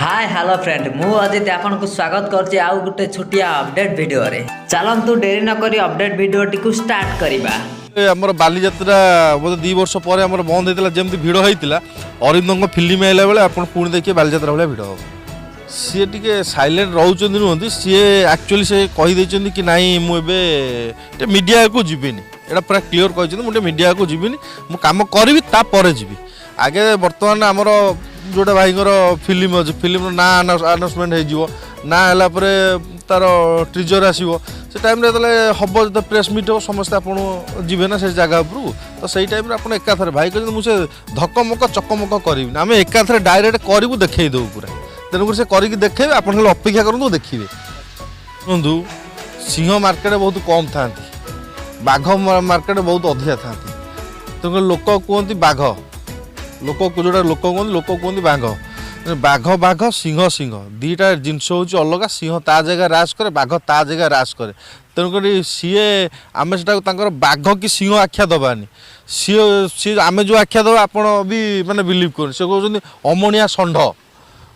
Hi hello friend मु अदित आपन को स्वागत करछि आउ गुटे छोटिया अपडेट वीडियो रे चलंतु देरी न करी अपडेट वीडियो टी को स्टार्ट करिबा। आमर बालीजात्रा बोधे 2 वर्ष पर आमर बंद होता जमी भिड़ होता अरिंद फिल्म आइला बेले आप पुणी देखिए बालीजात्रा भाई भिड़ हम सी टे सैलेंट रोच नुहति सी एक्चुअली से कहीदे कि नाई मुझे मीडिया को जीविनी एटा पूरा क्लीयर कहते मुझे मीडिया को जीविनी मु काम करी तापर जीवी आगे बर्तमान आमर जोटा भाई फिल्म अच्छे फिल्म ना आनाउंसमेंट हो ना तार ट्रिजर आसो से टाइम हम जो प्रेस मीट हो समस्त आप जीवे ना से जगह उपरू तो सही टाइम आप एकाथर भाई कहते मुझे धक्कमक चकमक करी आम एकाथर डायरेक्ट करूँ देखे देव पूरा तेणुक से करी देखे आप अपेक्षा करूँ देखिए शुणु सिंह मार्केट बहुत कम था बाघ मार्केट बहुत अधिका था तेणुक लोक कहते बाघ लोक जोटा लोक कहते बाघ बाघ बाघ सिंह सिंह दीटा जिनस हूँ अलग सिंह ता जगह राज करे बाघ ता जगह राज करे तेणुक सीए आम से बाघ कि सिंह आख्या दबानी सी सी आम जो आख्या दबा आप भी माने बिलीव कर से कहते अमणिया षंढ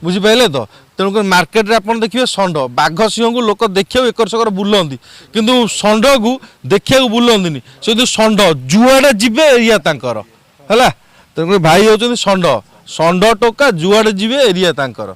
बुझिपारे तो तेणुक मार्केट आप देखिए षंढ बाघ सिंह को लोक देखा एकर सेकर बुलती किंतु षंढ को देखा बुलती से षंढ जुआड़े जीवे एरिया तांकर है तेणुक भाई होती षंढ षंढ टोका जुआड़े जीवे एरिया तांकर।